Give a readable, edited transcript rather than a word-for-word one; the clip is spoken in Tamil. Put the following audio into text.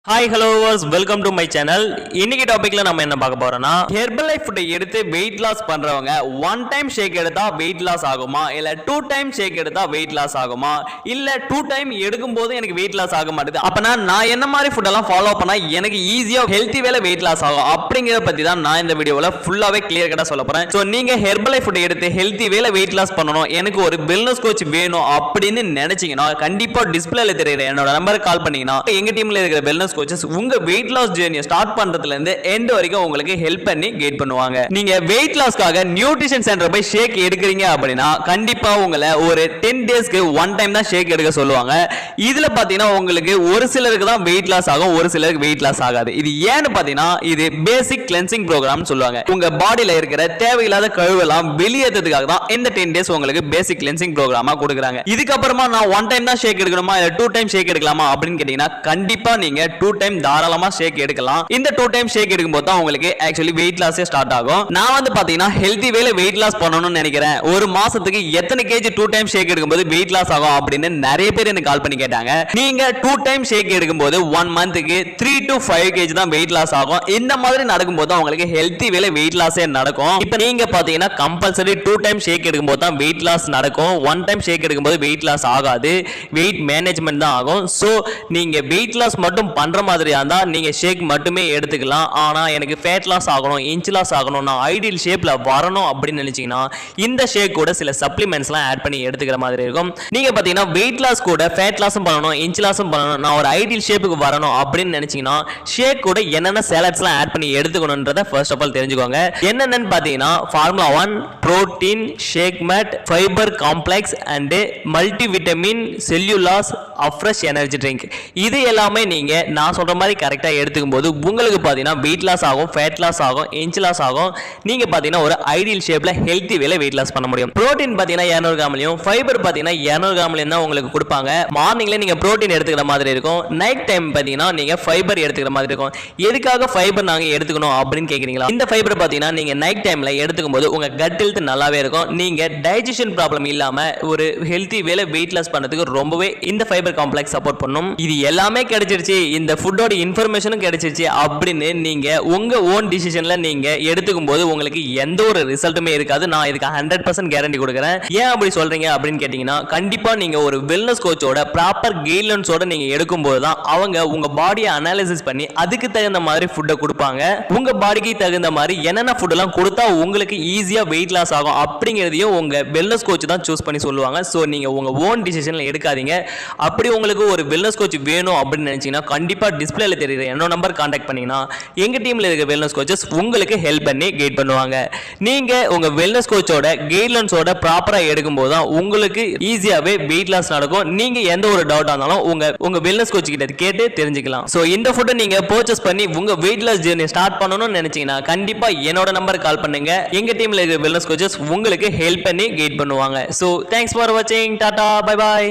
Hi hello welcome to my channel. இன்னைக்கு டாபிக்ல நம்ம என்ன பார்க்க போறோம்னா, ஹெர்பல் லைஃப் ஃபுட்டை எடுத்து வெயிட் லாஸ் பண்றவங்க ஒன் டைம் ஷேக் எடுத்தா வெயிட் லாஸ் ஆகுமா, இல்ல டூ டைம் ஷேக் எடுத்தா வெயிட் லாஸ் ஆகுமா, இல்ல டூ டைம் எடுக்கும் போது எனக்கு வெயிட் லாஸ் ஆக மாட்டேது, அப்பனா நான் என்ன மாதிரி ஃபுட் எல்லாம் ஃபாலோ பண்ணா எனக்கு ஈஸியா ஹெல்த்தி வேலை வெயிட் லாஸ் ஆகும் அப்படிங்கறத பத்தி தான் நான் இந்த வீடியோல ஃபுல்லாவே கிளியர் கட்டா சொல்ல போறேன். சோ நீங்க ஹெர்பல் லைஃப் ஃபுட்டை எடுத்து ஹெல்த்தி வேலை வெயிட் லாஸ் பண்ணணும், எனக்கு ஒரு வெல்னஸ் கோச் வேணும் அப்படின்னு நினைச்சீங்கன்னா கண்டிப்பா டிஸ்பிளேல தெரியுற என்னோட நம்பருக்கு கால் பண்ணீங்கன்னா எங்க டீம்ல இருக்கிற வெல்னஸ் கோச்சஸ் உங்க வெயிட் லாஸ் ஜர்னியை ஸ்டார்ட் பண்றதுல இருந்து எண்ட் வரைக்கும் உங்களுக்கு ஹெல்ப் பண்ணி கைட் பண்ணுவாங்க. நீங்க வெயிட் லாஸ்க்காக நியூட்ரிஷன் சென்டர் போய் ஷேக் எடுக்கிறீங்க அப்படின்னா கண்டிப்பா உங்களை ஒரு 10 டேஸ்க்கு ஒன் டைம் தான் ஷேக் எடுக்க சொல்லுவாங்க. இதுல பாத்தீங்கன்னா உங்களுக்கு ஒரு சிலருக்கு தான் வெயிட் லாஸ் ஆகும், ஒரு சிலருக்கு வெயிட் லாஸ் ஆகாது. இது ஏன்னு பாத்தீங்கன்னா இது பேசிக் கிளென்சிங் ப்ரோக்ராம் சொல்லுவாங்க. உங்க பாடியில இருக்கிற தேவையில்லாத கழிவெல்லாம் வெளியேற்றதுக்காக தான் இந்த 10 டேஸ் உங்களுக்கு பேசிக் கிளென்சிங் ப்ரோக்ராமா கொடுக்குறாங்க. இதுக்கப்புறமா நான் ஒன் டைம் தான் ஷேக் எடுக்கணுமா இல்ல டூ டைம் ஷேக் எடுக்கலாமா அப்படின்னு கேட்டீங்கன்னா கண்டிப்பா நீங்க டூ டைம் தாராளமா ஷேக் எடுக்கலாம். இந்த டூ டைம் ஷேக் எடுக்கும்போது தான் உங்களுக்கு ஆக்சுவலி வெயிட் லாஸ் ஸ்டார்ட் ஆகும். நான் வந்து பாத்தீங்கன்னா ஹெல்தி வேல வெயிட் லாஸ் பண்ணணும்னு நினைக்கிறேன், ஒரு மாசத்துக்கு எத்தனை கேஜி டூ டைம் ஷேக் எடுக்கும்போது வெயிட் லாஸ் ஆகும் அப்படின்னு நிறைய பேர் எனக்கு கால் பண்ணி கேட்டாங்க. நீங்க டூ டைம் ஷேக் எடுக்கும்போது 1 மந்த்துக்கு 3 to 5 கேஜி தான் வெயிட் லாஸ் ஆகும். இந்த மாதிரி நடக்கும்போது உங்களுக்கு ஹெல்தி வேல வெயிட் லாஸே நடக்கும். இப்போ நீங்க பாத்தீங்கன்னா கம்பல்சரி டூ டைம் ஷேக் எடுக்கும்போது தான் வெயிட் லாஸ் நடக்கும், ஒன் டைம் ஷேக் எடுக்கும்போது வெயிட் லாஸ் ஆகாது, வெயிட் மேனேஜ்மெண்ட் தான் ஆகும். சோ நீங்க வெயிட் லாஸ் மட்டும் பண்ற மாதிரியா இருந்தா நீங்க ஷேக் மட்டுமே எடுத்துக்கலாம். ஆனா எனக்கு ஃபேட் லாஸ் ஆகணும், இன்ச் லாஸ் ஆகணும், நான் ஐடியல் ஷேப்ல வரணும் அப்படின்னு நினைச்சீங்கன்னா இந்த ஷேக் கூட சில சப்ளிமெண்ட்ஸ்லாம் ஆட் பண்ணி எடுத்துக்கிற மாதிரி இருக்கும். நீங்க பாத்தீங்கன்னா வெயிட் லாஸ் கூட ஃபேட் லாஸும் பண்ணணும், இன்ச் லாஸும் பண்ணணும், நான் ஒரு ஐடியல் ஷேப்புக்கு வரணும் அப்படின்னு நினைச்சீங்கன்னா ஷேக் கூட என்னென்ன சேலட்ஸ்லாம் ஆட் பண்ணி எடுத்துக்கணும்ன்றத ஃபர்ஸ்ட் ஆஃப் ஆல் தெரிஞ்சுக்கோங்க. என்னென்னு பாத்தீங்கன்னா formula 1, protein, shake mate, fibre complex and multi vitamin, cellulose, afresh energy drink. இது எல்லாமே நீங்க நான் சொல்ற மாதிரி கரெக்டா எடுத்துக்கும் போது உங்களுக்கு பாத்தீங்கன்னா வெயிட் லாஸ் ஆகும், ஃபேட் லாஸ் ஆகும், இன்ச் லாஸ் ஆகும். நீங்க பாத்தீங்கன்னா ஒரு ஐடியல் ஷேப்ல ஹெல்த்தி வேலை வெயிட் லாஸ் பண்ண முடியும். புரோட்டீன் பாத்தீங்கன்னா 200 கிராம்லயும், ஃபைபர் பாத்தீங்கன்னா 200 கிராம்லயும் தான் உங்களுக்கு கொடுப்பாங்க. மார்னிங்ல நீங்க புரோட்டீன் எடுத்துக்கிற மாதிரி இருக்கும், நைட் டைம் பாத்தீங்கன்னா நீங்க ஃபைபர் எடுத்துக்கிற மாதிரி இருக்கும். எதுக்காக ஃபைபர் நாங்க எடுத்துக்கணும் அப்படின்னு கேக்குறீங்களா? இந்த ஃபைபர் பாத்தீங்கன்னா நீங்க நைட் டைம்ல எடுத்துக்கும் போது உங்க கட் ஹெல்த் நல்லாவே இருக்கும். நீங்க டைஜஷன் ப்ராப்ளம் இல்லாம ஒரு ஹெல்த்தி வேலை வெயிட் லாஸ் பண்ணதுக்கு ரொம்பவே இந்த ஃபைபர் காம்ப்ளெக்ஸ் சப்போர்ட் பண்ணும். இது எல்லாமே கிடைச்சிருச்சு, இந்த ஃபுட்டோட இன்ஃபர்மேஷனும் கிடைச்சிருச்சு அப்படின்னு நீங்க உங்க ஓன் டிசிஷன்ல நீங்க எடுத்துக்கும் போது உங்களுக்கு எந்த ஒரு ரிசல்ட்டுமே இருக்காது. நான் இதுக்கு 100% கேரண்டி கொடுக்குறேன். ஏன் அப்படி சொல்றீங்க அப்படின்னு கேட்டீங்கன்னா கண்டிப்பா நீங்க ஒரு வெல்னஸ் கோச்சோட ப்ராப்பர் கைட்லைன்ஸோட நீங்க எடுக்கும்போது தான் அவங்க உங்க பாடியை அனாலிசிஸ் பண்ணி அதுக்கு தகுந்த மாதிரி ஃபுட்டை கொடுப்பாங்க. உங்க பாடிக்கு தகுந்த மாதிரி என்னென்ன ஃபுட் எல்லாம் கொடுத்தா உங்களுக்கு ஈஸியா வெயிட் லாஸ் ஆகும் அப்படிங்கிறதையும் உங்க வெல்னஸ் கோச் தான் சூஸ் பண்ணி சொல்லுவாங்க. ஸோ நீங்க உங்க ஓன் டிசிஷன்ல எடுக்காதீங்க. அப்படி உங்களுக்கு ஒரு வெல்னஸ் கோச் வேணும் அப்படின்னு நினைச்சீங்கன்னா கண்டிப்பா டிஸ்பிளேல தெரியுற என்னோட நம்பர் கான்டாக்ட் பண்ணீங்கன்னா எங்க டீம்ல இருக்க வெல்னஸ் கோச்சஸ் உங்களுக்கு ஹெல்ப் பண்ணி கைட் பண்ணுவாங்க. நீங்க உங்க வெல்னஸ் கோச்சோட கைட்லைன்ஸோட ப்ராப்பரா எடுக்கும்போது தான் உங்களுக்கு ஈஸியாவே வெயிட் லாஸ் நடக்கும். நீங்க எந்த ஒரு டவுட் இருந்தாலும் உங்க வெல்னஸ் கோச் கிட்ட கேட்டு தெரிஞ்சுக்கலாம். சோ இந்த ஃபுட்டை நீங்க பர்ச்சேஸ் பண்ணி உங்க வெயிட் லாஸ் ஜர்னி ஸ்டார்ட் பண்ணணும்னு நினைச்சீங்கன்னா கண்டிப்பா என்னோட நம்பருக்கு கால் பண்ணுங்க. எங்க டீம்ல இருக்க வெல்னஸ் கோச்சஸ் உங்களுக்கு ஹெல்ப் பண்ணி கைட் பண்ணுவாங்க. சோ தேங்க்ஸ் ஃபார் வாட்சிங். Tata, bye bye.